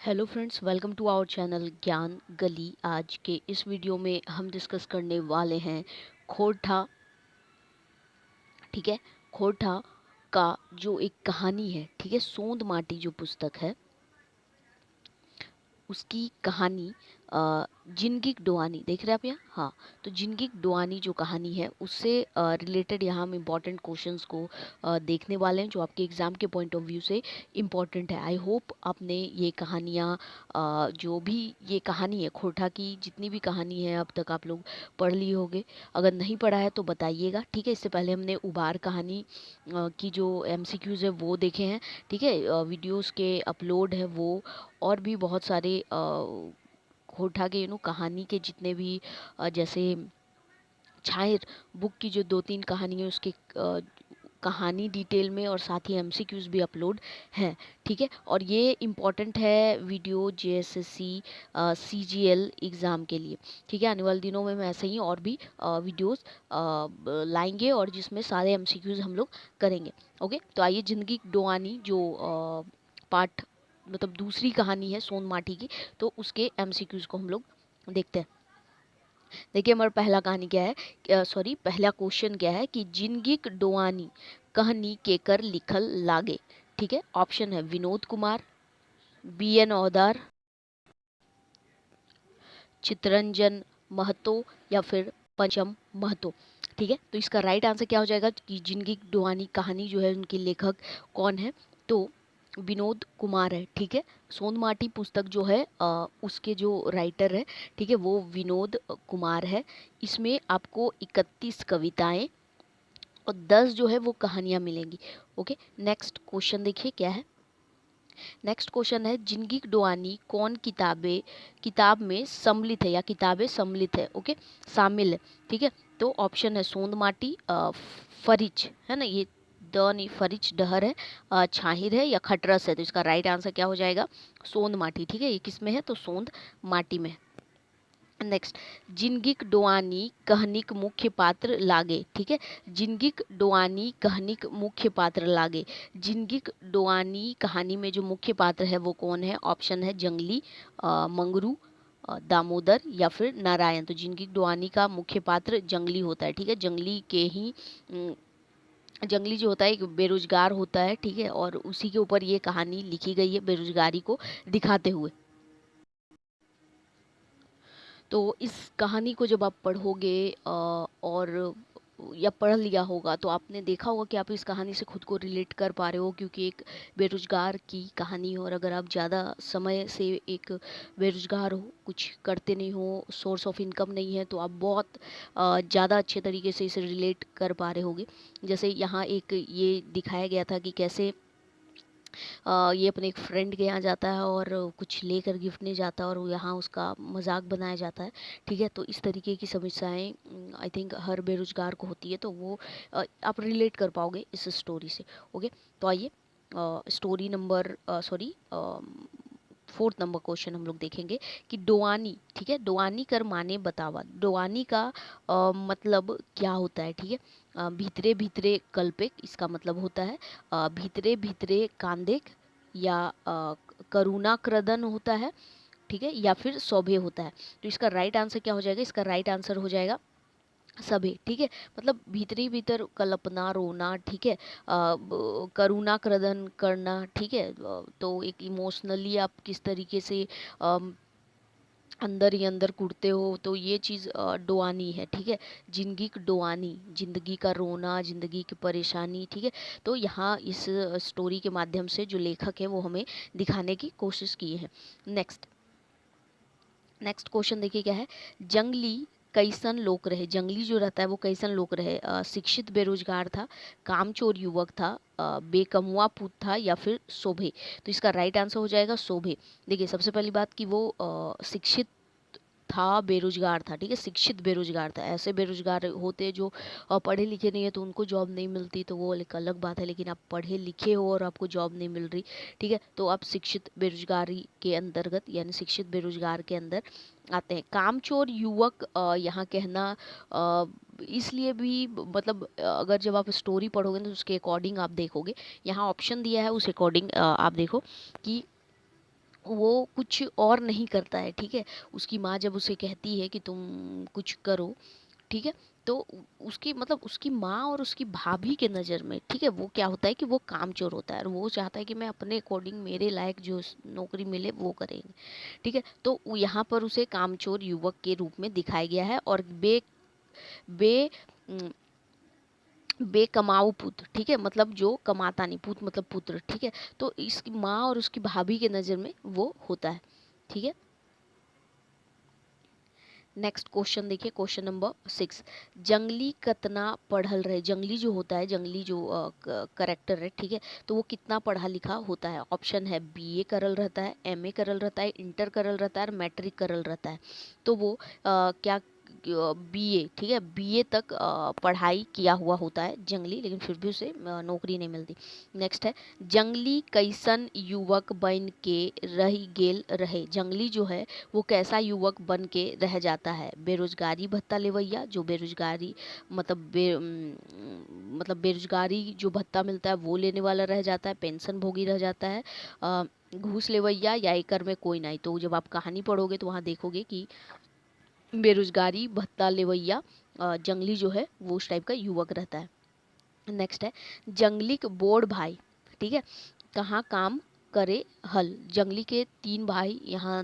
Hello friends, welcome to our channel Gyan Gali. आज के इस वीडियो में हम डिस्कस करने वाले हैं खोरठा। ठीक है, खोरठा का जो एक कहानी है, ठीक है, सोंद माटी जो पुस्तक है उसकी कहानी जिनगिक डोआनी देख रहे हैं आप यहाँ। हाँ, तो जिनगिक डोआनी जो कहानी है उससे रिलेटेड यहाँ हम इम्पॉर्टेंट क्वेश्चंस को देखने वाले हैं जो आपके एग्ज़ाम के पॉइंट ऑफ व्यू से इम्पॉर्टेंट है। आई होप आपने ये कहानियाँ जो भी ये कहानी है खोरठा की, जितनी भी कहानी है अब तक आप लोग पढ़ लिए होंगे। अगर नहीं पढ़ा है तो बताइएगा। ठीक है, इससे पहले हमने उबार कहानी की जो एमसीक्यूज़ है वो देखे हैं। ठीक है, वीडियोस के अपलोड है वो, और भी बहुत सारे खोरठा के कहानी के जितने भी जैसे शायर बुक की जो 2-3 कहानी है उसकी कहानी डिटेल में और साथ ही एमसीक्यूज़ भी अपलोड हैं। ठीक है, और ये इम्पॉर्टेंट है वीडियो जेएसएससी सीजीएल एग्ज़ाम के लिए। ठीक है, आने वाले दिनों में मैं ऐसे ही और भी वीडियोस लाएंगे और जिसमें सारे एमसीक्यूज़ हम लोग करेंगे। ओके, तो आइए जिंदगी डोआनी जो पार्ट मतलब दूसरी कहानी है सोन माटी की, तो उसके एमसीक्यूज़ को हम लोग देखते हैं। देखिए हमारा पहला कहानी क्या है, सॉरी पहला क्वेश्चन क्या है कि जिनगिक डोआनी कहानी केकर लिखल लागे। ठीक है, ऑप्शन है विनोद कुमार, बीएन औदार, चितरंजन महतो या फिर पंचम महतो। ठीक है, तो इसका राइट आंसर क्या हो जाएगा कि जिनगिक डोआनी कहानी जो है उनके लेखक कौन है, तो विनोद कुमार है। ठीक है, सोन माटी पुस्तक जो है उसके जो राइटर है, ठीक है, वो विनोद कुमार है। इसमें आपको 31 कविताएं और 10 जो है वो कहानियां मिलेंगी। ओके, नेक्स्ट क्वेश्चन देखिए क्या है। नेक्स्ट क्वेश्चन है जिनगिक डोआनी कौन किताब में सम्मिलित है या किताबें सम्मिलित है। ओके, शामिल है। ठीक है, तो ऑप्शन है सोंद माटी, फरिच है ना, ये द नहीं फरिच डहर है, छाहिर है या खटरस है। तो इसका राइट आंसर क्या हो जाएगा सोंद माटी। ठीक है, ये किस में है तो सोंद माटी में है। नेक्स्ट, जिनगिक डोआनी कहनिक मुख्य पात्र लागे। ठीक है, जिनगिक डोआनी कहनिक मुख्य पात्र लागे। जिनगिक डोआनी कहानी में जो मुख्य पात्र है वो कौन है। ऑप्शन है जंगली, मंगरू, दामोदर या फिर नारायण। तो जिनगिक डोआनी का मुख्य पात्र जंगली होता है। ठीक है, जंगली के ही जंगली जो होता है एक बेरोजगार होता है। ठीक है, और उसी के ऊपर ये कहानी लिखी गई है बेरोजगारी को दिखाते हुए। तो इस कहानी को जब आप पढ़ोगे और या पढ़ लिया होगा तो आपने देखा होगा कि आप इस कहानी से खुद को रिलेट कर पा रहे हो, क्योंकि एक बेरोजगार की कहानी है। और अगर आप ज़्यादा समय से एक बेरोजगार हो, कुछ करते नहीं हो, सोर्स ऑफ इनकम नहीं है, तो आप बहुत ज़्यादा अच्छे तरीके से इसे रिलेट कर पा रहे होगे। जैसे यहाँ एक ये दिखाया गया था कि कैसे ये अपने एक फ्रेंड के यहाँ जाता है और कुछ लेकर गिफ्ट नहीं जाता और वो यहाँ उसका मजाक बनाया जाता है। ठीक है, तो इस तरीके की समस्याएं आई थिंक हर बेरोजगार को होती है, तो वो आप रिलेट कर पाओगे इस स्टोरी से। ओके, तो आइए story number sorry fourth number question हम लोग देखेंगे कि डोआनी। ठीक है, डोआनी कर माने बतावा। डोआनी का मतलब क्या होता है। ठीक है, भीतरे भीतरे कल्पिक इसका मतलब होता है, भीतरे भीतरे कांदेक या करुणा क्रदन होता है। ठीक है, या फिर सौभे होता है। तो इसका राइट आंसर क्या हो जाएगा, इसका राइट आंसर हो जाएगा सभी। ठीक है, मतलब भीतरी भीतर कल्पना रोना। ठीक है, करुणा क्रदन करना। ठीक है, तो एक इमोशनली आप किस तरीके से अम, अंदर ही अंदर कुड़ते हो, तो ये चीज़ डोआनी है। ठीक है, जिंदगी की डोआनी, जिंदगी का रोना, जिंदगी की परेशानी। ठीक है, तो यहाँ इस स्टोरी के माध्यम से जो लेखक है वो हमें दिखाने की कोशिश की है। नेक्स्ट नेक्स्ट क्वेश्चन देखिए क्या है। जंगली कैसन लोक रहे। जंगली जो रहता है वो कैसन लोक रहे, शिक्षित बेरोजगार था, कामचोर युवक था, बेकमुआ पूत था या फिर शोभे। तो इसका राइट आंसर हो जाएगा शोभे। देखिए सबसे पहली बात कि वो शिक्षित था, बेरोजगार था। ठीक है, शिक्षित बेरोजगार था। ऐसे बेरोजगार होते जो पढ़े लिखे नहीं है तो उनको जॉब नहीं मिलती, तो वो एक अलग बात है। लेकिन आप पढ़े लिखे हो और आपको जॉब नहीं मिल रही, ठीक है, तो आप शिक्षित बेरोजगारी के अंतर्गत यानी शिक्षित बेरोजगार के अंदर आते हैं। कामचोर युवक यहाँ कहना इसलिए भी मतलब अगर जब आप स्टोरी पढ़ोगे तो उसके अकॉर्डिंग आप देखोगे, यहाँ ऑप्शन दिया है उस अकॉर्डिंग आप देखो कि वो कुछ और नहीं करता है, ठीक है। उसकी माँ जब उसे कहती है कि तुम कुछ करो, ठीक है, तो उसकी मतलब उसकी माँ और उसकी भाभी के नज़र में, ठीक है, वो क्या होता है कि वो कामचोर होता है और वो चाहता है कि मैं अपने अकॉर्डिंग मेरे लायक जो नौकरी मिले वो करेंगे, ठीक है। तो यहाँ पर उसे कामचोर युवक के रूप में दिखाया गया है और बे बे बेकमाऊ पुत्र, ठीक है, मतलब जो कमाता नहीं, पुत्र मतलब पुत्र, ठीक है। तो इसकी माँ और उसकी भाभी के नज़र में वो होता है, ठीक है। नेक्स्ट क्वेश्चन देखिए, क्वेश्चन नंबर 6। जंगली कितना पढ़ल रहे, जंगली जो होता है, जंगली जो करेक्टर है, ठीक है, तो वो कितना पढ़ा लिखा होता है। ऑप्शन है बीए करल रहता है, एमए करल रहता है, इंटर करल रहता है और मैट्रिक करल रहता है। तो वो क्या बीए, ठीक है, बीए तक पढ़ाई किया हुआ होता है जंगली, लेकिन फिर भी उसे नौकरी नहीं मिलती। नेक्स्ट है जंगली कैसन युवक बन के रही गेल रहे, जंगली जो है वो कैसा युवक बन के रह जाता है। बेरोजगारी भत्ता लेवैया, जो बेरोजगारी मतलब मतलब बेरोजगारी जो भत्ता मिलता है वो लेने वाला रह जाता है, पेंशन भोगी रह जाता है, घूस लेवैया या एकर में कोई नहीं। तो जब आप कहानी पढ़ोगे तो वहाँ देखोगे कि बेरोजगारी भत्ता लेवैया जंगली जो है वो उस टाइप का युवक रहता है। नेक्स्ट है जंगली बोड़ भाई, ठीक है, कहाँ काम करे हल। जंगली के 3 भाई यहाँ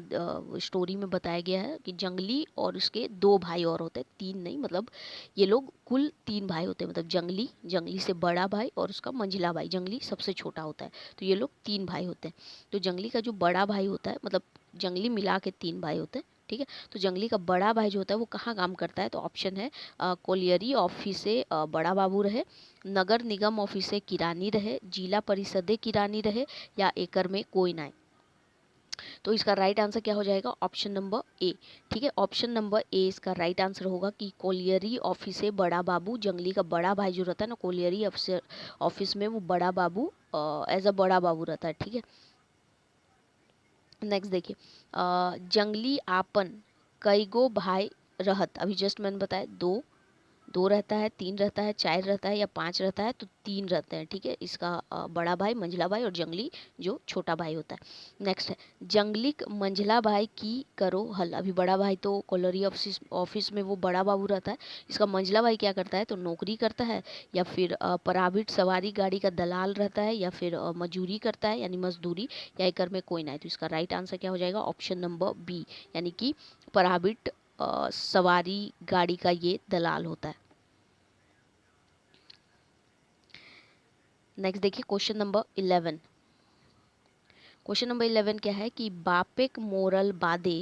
स्टोरी में बताया गया है कि जंगली और उसके 2 भाई और होते हैं, 3 नहीं, मतलब ये लोग कुल 3 भाई होते हैं, मतलब जंगली, जंगली से बड़ा भाई और उसका मंझला भाई, जंगली सबसे छोटा होता है, तो ये लोग 3 भाई होते हैं। तो जंगली का जो बड़ा भाई होता है, मतलब जंगली मिला के 3 भाई होते हैं, ठीक है। तो जंगली का बड़ा भाई जो होता है वो कहाँ काम करता है, तो ऑप्शन है कोलियरी ऑफिस से बड़ा बाबू रहे, नगर निगम ऑफिस से किरानी रहे, जिला परिषदे किरानी रहे या एकर में कोई ना। तो इसका राइट आंसर क्या हो जाएगा, ऑप्शन नंबर ए, ठीक है। ऑप्शन नंबर ए इसका राइट आंसर होगा कि कोलियरी ऑफिस से बड़ा बाबू, जंगली का बड़ा भाई जो रहता है ना, कोलियरी ऑफिसर ऑफिस में वो बड़ा बाबू एज अ बड़ा बाबू रहता है, ठीक है। नेक्स्ट देखिए जंगली आपन कई गो भाई रहत, अभी जस्ट मैंने बताया दो, 2 रहता है, 3 रहता है, 4 रहता है या 5 रहता है, तो 3 रहते हैं, ठीक है। इसका बड़ा भाई, मंझला भाई और जंगली जो छोटा भाई होता है। नेक्स्ट है जंगली मंझला भाई की करो हल, अभी बड़ा भाई तो कॉलोरी ऑफिस ऑफिस में वो बड़ा बाबू रहता है, इसका मंझला भाई क्या करता है, तो नौकरी करता है या फिर प्राइवेट सवारी गाड़ी का दलाल रहता है या फिर मजूरी करता है यानी मजदूरी, या एकर में कोई ना है। तो इसका राइट आंसर क्या हो जाएगा, ऑप्शन नंबर बी, यानी कि प्राइवेट सवारी गाड़ी का ये दलाल होता है। नेक्स्ट देखिए क्वेश्चन नंबर 11। क्वेश्चन नंबर 11 क्या है कि बापेक मोरल बादे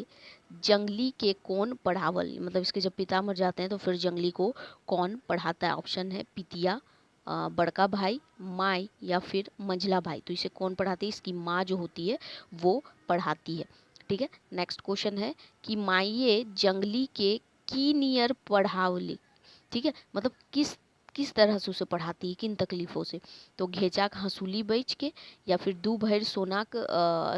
जंगली के कौन पढ़ावल, मतलब इसके जब पिता मर जाते हैं तो फिर जंगली को कौन पढ़ाता है। ऑप्शन है पितिया, बड़का भाई, माई या फिर मंझला भाई। तो इसे कौन पढ़ाती है, इसकी माँ जो होती है वो पढ़ाती है, ठीक है। नेक्स्ट क्वेश्चन है कि माइये जंगली के की नियर पढ़ावली, ठीक है, मतलब किस किस तरह से उसे पढ़ाती है, किन तकलीफ़ों से। तो घेचाक हंसूली बेच के या फिर दू भैर सोनाक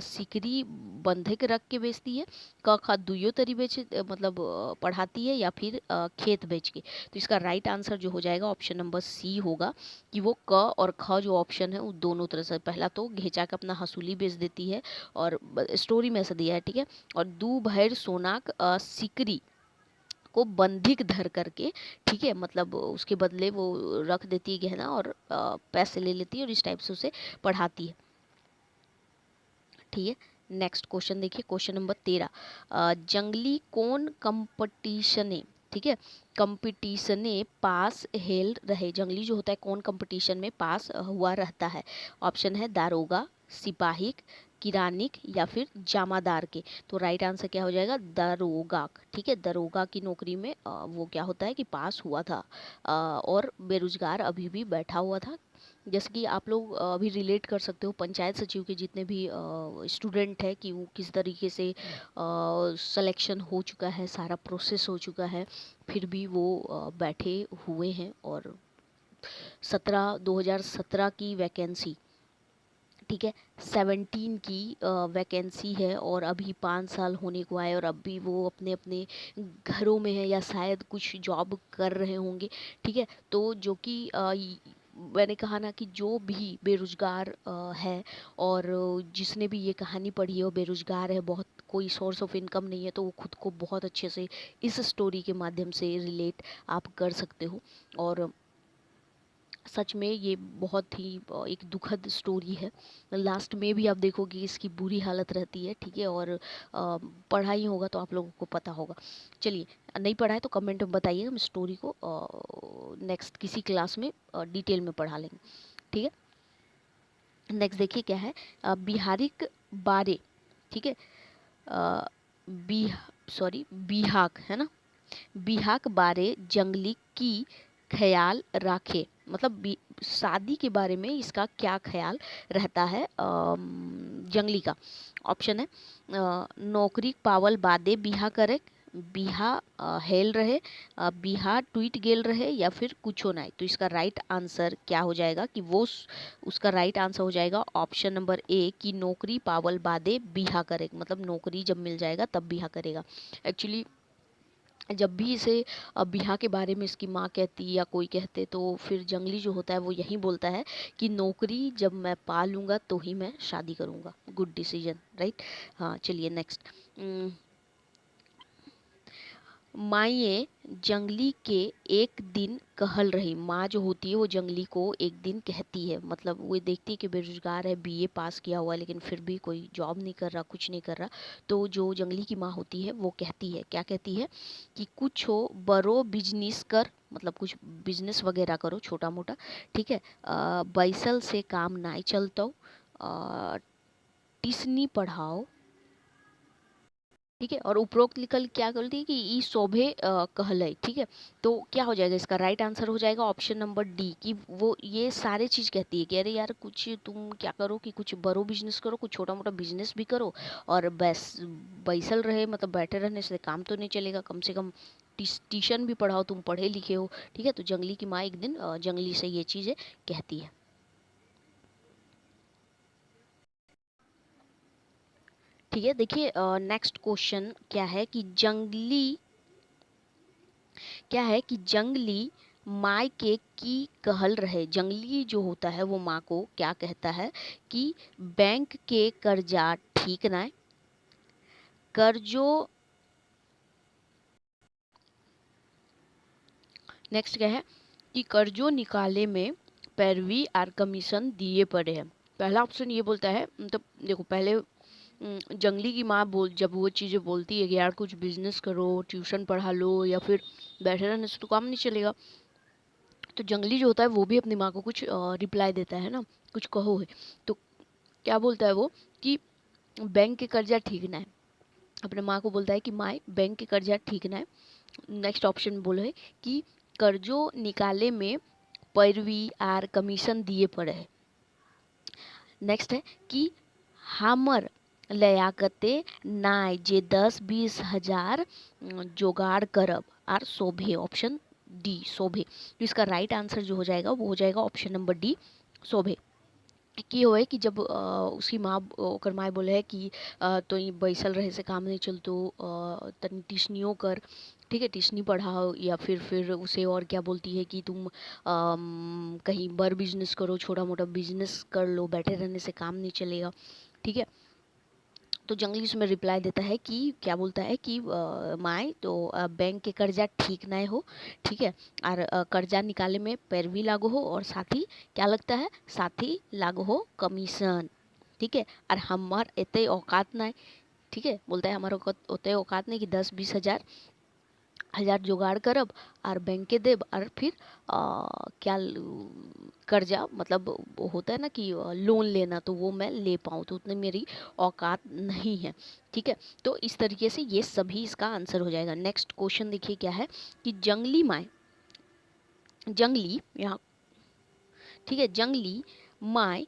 सिकरी बंधे के रख के बेचती है, क खा दुइयो तरी बेच मतलब पढ़ाती है या फिर खेत बेच के। तो इसका राइट आंसर जो हो जाएगा ऑप्शन नंबर सी होगा कि वो क और ख जो ऑप्शन है वो दोनों तरह से, पहला तो घेचाक अपना हंसूली बेच देती है और स्टोरी में ऐसा दिया है, ठीक है, और दू भैर सोनाक सिकरी को बंधिक धर करके, ठीक है, मतलब उसके बदले वो रख देती है गहना और पैसे ले लेती है और इस टाइप से उसे पढ़ाती है, ठीक है। नेक्स्ट क्वेश्चन देखिए, क्वेश्चन नंबर 13। जंगली कौन कंपटीशने, ठीक है, कंपटीशने पास हेल रहे, जंगली जो होता है कौन कंपटीशन में पास हुआ रहता है। ऑप्शन है दारोगा, सिपाही, किरानिक या फिर जामादार के। तो राइट आंसर क्या हो जाएगा, दरोगा, ठीक है। दरोगा की नौकरी में वो क्या होता है कि पास हुआ था और बेरोजगार अभी भी बैठा हुआ था। जैसे कि आप लोग अभी रिलेट कर सकते हो पंचायत सचिव के जितने भी स्टूडेंट है कि वो किस तरीके से सिलेक्शन हो चुका है, सारा प्रोसेस हो चुका है, फिर भी वो बैठे हुए हैं। और 2017 की वैकेंसी, ठीक है, 17 की वैकेंसी है और अभी 5 साल होने को आए और अभी वो अपने अपने घरों में है या शायद कुछ जॉब कर रहे होंगे, ठीक है। तो जो कि मैंने कहा ना कि जो भी बेरोजगार है और जिसने भी ये कहानी पढ़ी है वो बेरोजगार है, बहुत कोई सोर्स ऑफ इनकम नहीं है, तो वो खुद को बहुत अच्छे से इस स्टोरी के माध्यम से रिलेट आप कर सकते हो। और सच में ये बहुत ही एक दुखद स्टोरी है। लास्ट में भी आप देखोगे इसकी बुरी हालत रहती है, ठीक है। और पढ़ा ही होगा तो आप लोगों को पता होगा। चलिए, नहीं पढ़ा है तो कमेंट में बताइए, हम स्टोरी को नेक्स्ट किसी क्लास में डिटेल में पढ़ा लेंगे, ठीक है। नेक्स्ट देखिए क्या है, बिहारिक बारे, ठीक है। अ, बिह सॉरी बिहाक है ना, बिहाक बारे जंगली की ख्याल राखे, मतलब शादी के बारे में इसका क्या ख्याल रहता है जंगली का। ऑप्शन है नौकरी पावल बादे बिहा करे, बिहा हेल रहे, बिहा ट्वीट गेल रहे, या फिर कुछो नहीं। तो इसका राइट आंसर क्या हो जाएगा कि वो उसका राइट आंसर हो जाएगा ऑप्शन नंबर ए कि नौकरी पावल बादे बिहा करे, मतलब नौकरी जब मिल जाएगा तब बिहा करेगा। एक्चुअली जब भी इसे बिहा के बारे में इसकी माँ कहती या कोई कहते, तो फिर जंगली जो होता है वो यही बोलता है कि नौकरी जब मैं पा लूँगा तो ही मैं शादी करूँगा। Good decision, right. हाँ, चलिए नेक्स्ट। माये जंगली के एक दिन कहल रही, माँ जो होती है वो जंगली को एक दिन कहती है, मतलब वो देखती है कि बेरोजगार है, बीए पास किया हुआ है लेकिन फिर भी कोई जॉब नहीं कर रहा, कुछ नहीं कर रहा। तो जो जंगली की माँ होती है वो कहती है, क्या कहती है कि कुछ हो बड़ो बिजनेस कर, मतलब कुछ बिजनेस वगैरह करो छोटा मोटा, ठीक है। बैसल से काम नहीं चलता, टिसनी पढ़ाओ, ठीक है। और उपरोक्त लिखल क्या करती है कि ई शोभे कहलई, ठीक है। तो क्या हो जाएगा, इसका राइट आंसर हो जाएगा ऑप्शन नंबर डी कि वो ये सारे चीज कहती है कि अरे यार कुछ तुम क्या करो कि कुछ बड़ो बिजनेस करो, कुछ छोटा मोटा बिजनेस भी करो, और बस बैसल रहे, मतलब बैठे रहने से काम तो नहीं चलेगा, कम से कम ट्यूशन भी पढ़ाओ, तुम पढ़े लिखे हो, ठीक है। तो जंगली की माँ एक दिन जंगली से ये चीजें कहती है। ठीक है, देखिए नेक्स्ट क्वेश्चन क्या है कि जंगली क्या है कि जंगली माँ के की कहल रहे, जंगली जो होता है वो माँ को क्या कहता है कि बैंक के कर्जा ठीक ना, कर्जो, नेक्स्ट क्या है कि कर्जो निकाले में पैरवी और कमीशन दिए पड़े हैं। पहला ऑप्शन ये बोलता है, मतलब देखो पहले जंगली की माँ बोल जब वो चीज़ें बोलती है कि यार कुछ बिजनेस करो, ट्यूशन पढ़ा लो, या फिर बैठे रहने से तो काम नहीं चलेगा, तो जंगली जो होता है वो भी अपनी माँ को कुछ रिप्लाई देता है ना, कुछ कहो है। तो क्या बोलता है वो कि बैंक के कर्जा ठीक ना है, अपने माँ को बोलता है कि माँ बैंक के कर्जा ठीक ना है। नेक्स्ट ऑप्शन बोलो है कि कर्जो निकाले में पैरवी आर कमीशन दिए पड़े है। नेक्स्ट है कि हमर लयाकते नाय जे 10-20 हजार जोगाड़ करब आर शोभे, ऑप्शन डी शोभे। तो इसका राइट आंसर जो हो जाएगा वो हो जाएगा ऑप्शन नंबर डी शोभे। की होए कि जब उसकी माँ ओकर माँ बोले है कि तो ये बैसल रहे से काम नहीं चलतो, तनी ट्यूशनियो कर, ठीक है, ट्यूशनी पढ़ाओ, या फिर उसे और क्या बोलती है कि तुम कहीं बर बिजनेस करो, छोटा मोटा बिजनेस कर लो, बैठे रहने से काम नहीं चलेगा, ठीक है। तो जंगली उसमें रिप्लाई देता है कि क्या बोलता है कि माए तो बैंक के कर्जा ठीक ना हो, ठीक है, और कर्जा निकाले में पैरवी लागू हो, और साथ ही क्या लगता है, साथ ही लागू हो कमीशन, ठीक है। और हमार एते औकात ना, ठीक है, बोलता है हमारे ओते औकात नहीं कि 10-20 हजार जुगाड़ करब और बैंक के देब, और फिर क्या कर्जा, मतलब वो होता है ना कि लोन लेना, तो वो मैं ले पाऊँ, तो उतनी मेरी औकात नहीं है, ठीक है। तो इस तरीके से ये सभी इसका आंसर हो जाएगा। नेक्स्ट क्वेश्चन देखिए क्या है कि जंगली माए, जंगली यहाँ, ठीक है, जंगली माए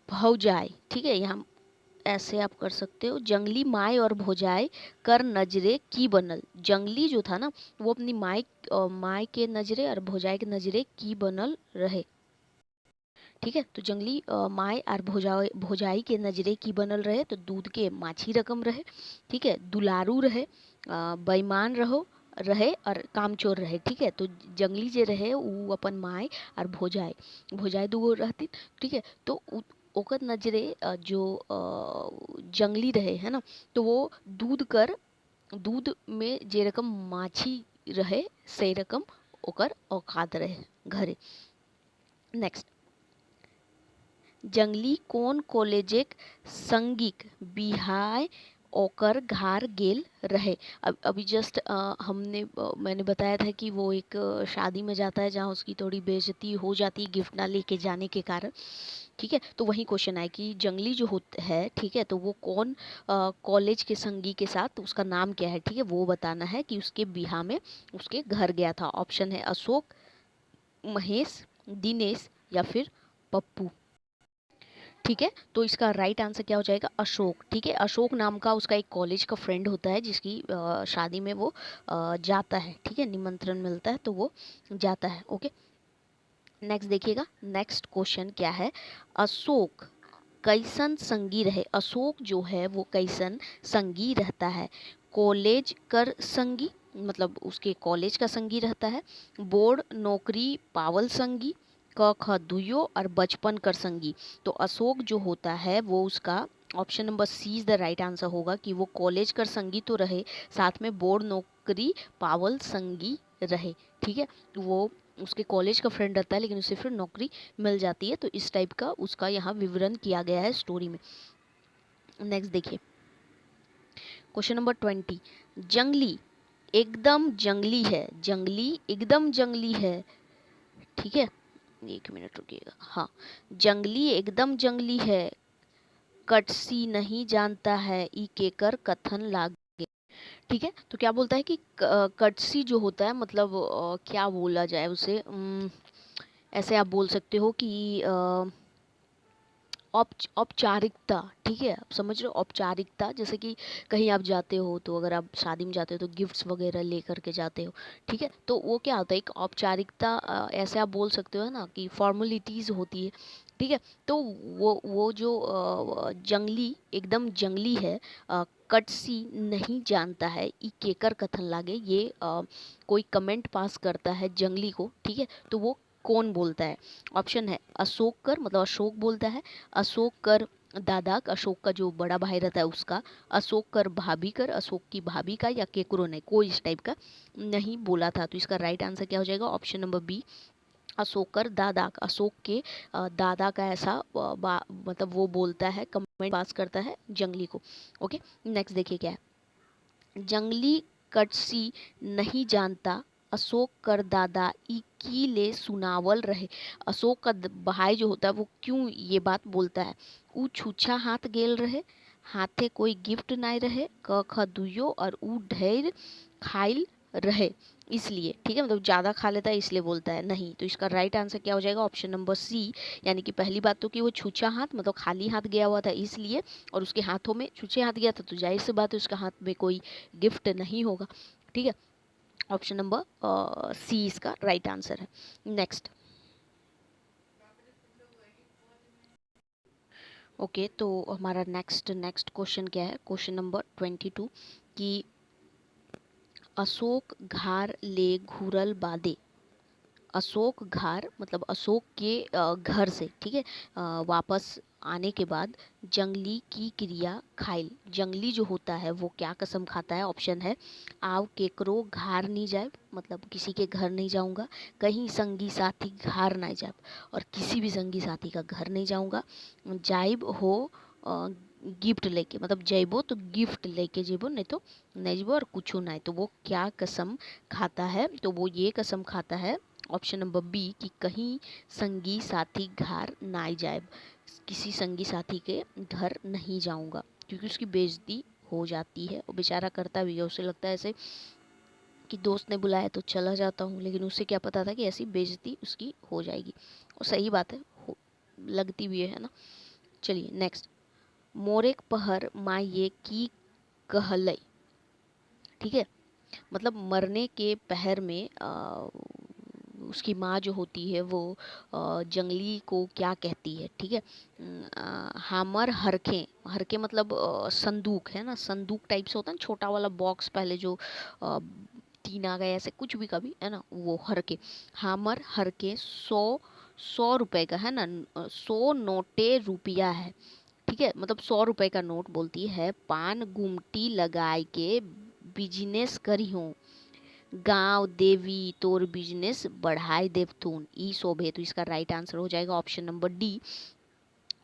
भौजाई, ठीक है, यहाँ ऐसे आप कर सकते हो, जंगली माए और भौजाई कर नजरे की बनल। जंगली जो था ना वो अपनी माए के नजरे और भौजाई के नजरे की बनल रहे, ठीक है। तो जंगली माए और भौजाई के नजरे की बनल रहे, तो दूध के माछी रकम रहे, ठीक है, दुलारू रहे, बेईमान रहो, रहे और कामचोर रहे, ठीक है। तो जंगली जे रहे उ अपन माय और भोजाय, भोजाय दूगो रहती, ठीक है। तो ओकर नजरे जो जंगली रहे है ना, तो वो दूध में जे रकम माछी रहे से रकम ओकर औकात रहे घरे। नेक्स्ट, जंगली कोन कॉलेजेक संगीक बिहाय ओकर घार गेल रहे। अब अभी जस्ट मैंने बताया था कि वो एक शादी में जाता है जहाँ उसकी थोड़ी बेइज्जती हो जाती है गिफ्ट ना लेके जाने के कारण, ठीक है। तो वही क्वेश्चन है कि जंगली जो होता है, ठीक है, तो वो कौन कॉलेज के संगी के साथ, उसका नाम क्या है, ठीक है, वो बताना है कि उसके बिहा में उसके घर गया था। ऑप्शन है अशोक, महेश, दिनेश या फिर पप्पू, ठीक है। तो इसका राइट आंसर क्या हो जाएगा, अशोक, ठीक है। अशोक नाम का उसका एक कॉलेज का फ्रेंड होता है जिसकी शादी में वो जाता है, ठीक है, निमंत्रण मिलता है तो वो जाता है। ओके, नेक्स्ट देखिएगा, नेक्स्ट क्वेश्चन क्या है, अशोक कैसन संगी रहे। अशोक जो है वो कैसन संगी रहता है, कॉलेज कर संगी, मतलब उसके कॉलेज का संगी रहता है, बोर्ड नौकरी पावल संगी, क ख दुयो और बचपन कर संगी। तो अशोक जो होता है वो उसका option number C is the right answer होगा कि वो कॉलेज कर संगी तो रहे, साथ में बोर्ड नौकरी पावल संगी रहे, ठीक है। वो उसके कॉलेज का फ्रेंड रहता है लेकिन उसे फिर नौकरी मिल जाती है। तो इस टाइप का उसका यहाँ विवरण किया गया है स्टोरी में। नेक्स्ट देखिए, क्वेश्चन नंबर 20, जंगली एकदम जंगली है, जंगली एकदम जंगली है, ठीक है। एक मिनट रुकिएगा, हाँ, जंगली एकदम जंगली है, कटसी नहीं जानता है ई केकर कथन लागे, ठीक है। तो क्या बोलता है कि कटसी जो होता है, मतलब क्या बोला जाए उसे, ऐसे आप बोल सकते हो कि औपचारिकता, ठीक है, आप समझ रहे हो, औपचारिकता, जैसे कि कहीं आप जाते हो तो अगर आप शादी में जाते हो तो गिफ्ट्स वगैरह लेकर के जाते हो, ठीक है। तो वो क्या होता है, एक औपचारिकता, ऐसे आप बोल सकते हो ना कि फॉर्मेलिटीज़ होती है, ठीक है। तो वो जो जंगली एकदम जंगली है, कटसी नहीं जानता है ई केकर कथन लागे, ये कोई कमेंट पास करता है जंगली को, ठीक है। तो वो कौन बोलता है, ऑप्शन है अशोक कर, मतलब अशोक बोलता है, अशोक कर दादा, अशोक का जो बड़ा भाई रहता है उसका, अशोक कर भाभी कर, अशोक की भाभी का, या केकरो ने कोई इस टाइप का नहीं बोला था। तो इसका राइट आंसर क्या हो जाएगा, ऑप्शन नंबर बी, अशोक कर दादा, अशोक के दादा का ऐसा मतलब वो बोलता है, कमेंट पास करता है जंगली को। ओके, नेक्स्ट देखिए क्या है, जंगली कटसी नहीं जानता अशोक कर दादा ई की ले सुनावल रहे। अशोक का भाई जो होता है वो क्यों ये बात बोलता है, ऊ छूछा हाथ गेल रहे, हाथे कोई गिफ्ट नाय रहे, क ख दुयो और ऊ ढेर खाइल रहे, इसलिए, ठीक है, मतलब ज़्यादा खा लेता है इसलिए बोलता है नहीं। तो इसका राइट आंसर क्या हो जाएगा, ऑप्शन नंबर सी, यानी कि पहली बात तो कि वो छूछा हाथ, मतलब खाली हाथ गया हुआ था इसलिए, और उसके हाथों में छूछे हाथ गया था तो जाहिर सी बात है उसका हाथ में कोई गिफ्ट नहीं होगा, ठीक है। ऑप्शन नंबर सी इसका राइट आंसर है। नेक्स्ट, ओके, तो हमारा नेक्स्ट क्वेश्चन क्या है, क्वेश्चन नंबर 22, कि अशोक घार ले घूरल बादे, अशोक घार मतलब अशोक के घर से, ठीक है, वापस आने के बाद जंगली की क्रिया खाइल, जंगली जो होता है वो क्या कसम खाता है, ऑप्शन है आव केकरो घार नहीं जाए, मतलब किसी के घर नहीं जाऊंगा, कहीं संगी साथी घार नहीं जाए, और किसी भी संगी साथी का घर नहीं जाऊंगा, जाइब हो गिफ्ट लेके, मतलब जइबो तो गिफ्ट लेके जेबो, नहीं तो नहीं जेबो, और कुछ नहीं। तो वो क्या कसम खाता है, तो वो ये कसम खाता है, ऑप्शन नंबर बी, कि कहीं संगी साथी घर ना जाए, किसी संगी साथी के घर नहीं जाऊंगा, क्योंकि उसकी बेइज्जती हो जाती है, और बेचारा करता भी है, उसे लगता है ऐसे कि दोस्त ने बुलाया तो चला जाता हूँ, लेकिन उसे क्या पता था कि ऐसी बेइज्जती उसकी हो जाएगी, और सही बात है, लगती भी है ना। चलिए नेक्स्ट, मोरेक पहर माये की कहलई, ठीक है, मतलब मरने के पहर में उसकी माँ जो होती है वो जंगली को क्या कहती है, ठीक है, हामर हरखे, हरखे मतलब संदूक है ना, संदूक टाइप से होता है ना, छोटा वाला बॉक्स, पहले जो तीन आ गए ऐसे कुछ भी कभी, है ना, वो हर के। हामर हर के 100, 100 रुपए का, है ना, 100 नोटे रुपया है, ठीक है, मतलब 100 रुपए का नोट बोलती है। पान गुमटी लगाए के बिजनेस करी हूँ, गांव देवी तोर बिजनेस बढ़ाई देवतून ई शोभे। तो इसका राइट आंसर हो जाएगा ऑप्शन नंबर डी।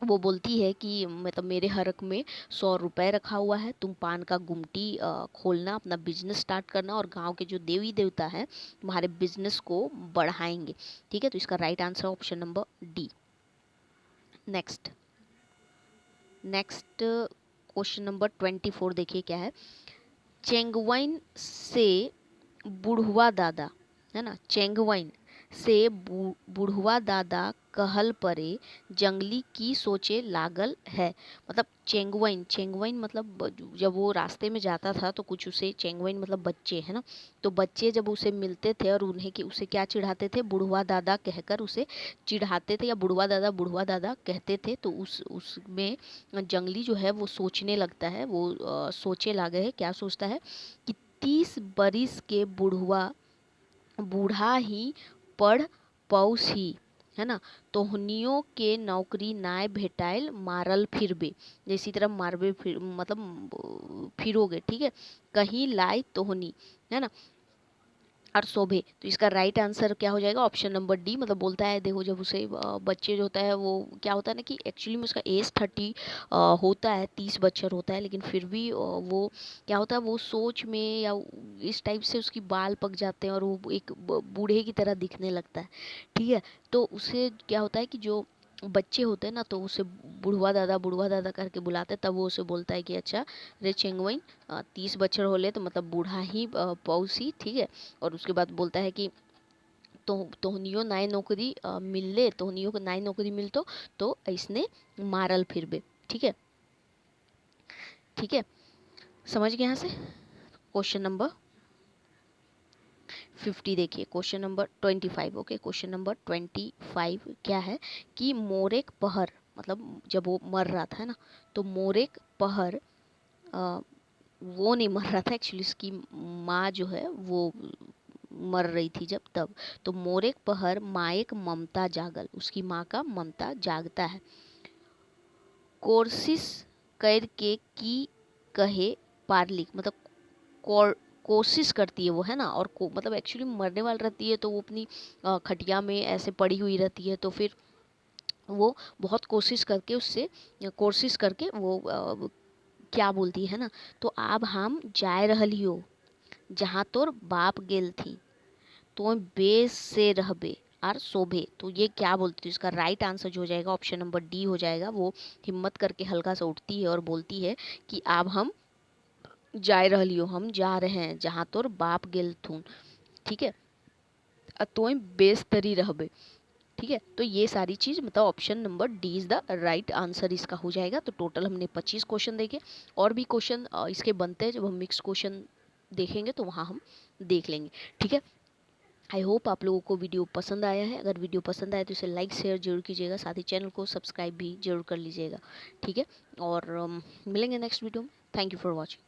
वो बोलती है कि मतलब मेरे हरक में 100 रुपए रखा हुआ है, तुम पान का गुमटी खोलना, अपना बिजनेस स्टार्ट करना, और गांव के जो देवी देवता है तुम्हारे बिजनेस को बढ़ाएंगे, ठीक है। तो इसका right answer option number D. Next, next question number 24 देखिए क्या है। चेंगवाइन से बुढ़वा दादा, है ना, चेंगवाइन से बुढ़वा दादा कहल परे जंगली की सोचे लागल है। मतलब चेंगवाइन, चेंगवाइन मतलब जब वो रास्ते में जाता था तो कुछ उसे, चेंगवाइन मतलब बच्चे, है ना, तो बच्चे जब उसे मिलते थे और उन्हें कि उसे क्या चिढ़ाते थे, बुढ़वा दादा कहकर उसे चिढ़ाते थे, या बुढ़वा दादा कहते थे। तो उसमें जंगली जो है वो सोचने लगता है, वो सोचे लागे है, क्या सोचता है कि 30 बरिस के बुढ़वा बूढ़ा ही पढ़ पौस ही, है ना, तोहनियों के नौकरी नाय भेटाइल मारल फिरबे। जैसी तरह मारबे फिर मतलब फिरोगे, ठीक है, कहीं लाई तोहनी, है ना, और शोभे। तो इसका राइट आंसर क्या हो जाएगा, ऑप्शन नंबर डी। मतलब बोलता है देखो, जब उसे बच्चे जो होता है वो क्या होता है ना कि एक्चुअली में उसका एज 30 होता है, 30 बच्चर होता है, लेकिन फिर भी वो क्या होता है, वो सोच में या इस टाइप से उसकी बाल पक जाते हैं और वो एक बूढ़े की तरह दिखने लगता है, ठीक है। तो उसे क्या होता है कि जो बच्चे होते हैं ना, तो उसे बुढ़वा दादा करके बुलाते हैं, तब वो उसे बोलता है कि अच्छा रे चेंगवाइन, 30 बच्चर होले तो मतलब बूढ़ा ही पौसी, ठीक है। और उसके बाद बोलता है कि तोहनियो नाय नौकरी मिलले, तोहनियो को नाय नौकरी मिलतो तो ऐसने मारल फिरबे, ठीक है, ठीक है, समझ गए यहाँ से। क्वेश्चन नंबर 50 देखिए, question number 25, okay, question number 25 क्या है कि मोरेक पहर, मतलब जब वो मर रहा था, है ना, तो मोरेक पहर वो नहीं मर रहा था एक्चुअली, उसकी माँ जो है वो मर रही थी जब, तब। तो मोरेक पहर माएक ममता जागल, उसकी माँ का ममता जागता है। कोशिश करके की कहे पारलिक, मतलब कोशिश करती है वो, है ना, और मतलब एक्चुअली मरने वाली रहती है, तो वो अपनी खटिया में ऐसे पड़ी हुई रहती है, तो फिर वो बहुत कोशिश करके वो क्या बोलती है ना, तो अब हम जाए रहलियो जहाँ तोर बाप गेल थी, तो बेस से रहबे और शोभे। तो ये क्या बोलती है, इसका राइट आंसर जो हो जाएगा ऑप्शन नंबर डी हो जाएगा। वो हिम्मत करके हल्का सा उठती है और बोलती है कि अब हम जाए रहलियो, हम जा रहे हैं जहाँ तोर बाप गेल थून, ठीक है, तो बेस्तरी रहबे, ठीक है। तो ये सारी चीज मतलब option number D is the right answer इसका हो जाएगा। तो टोटल हमने 25 क्वेश्चन देखे, और भी क्वेश्चन इसके बनते हैं, जब हम मिक्स क्वेश्चन देखेंगे तो वहाँ हम देख लेंगे, ठीक है। आई होप आप लोगों को वीडियो पसंद आया है। अगर वीडियो पसंद आया तो इसे लाइक शेयर जरूर कीजिएगा, साथ ही चैनल को सब्सक्राइब भी जरूर कर लीजिएगा, ठीक है। और मिलेंगे नेक्स्ट वीडियो में। Thank you for watching.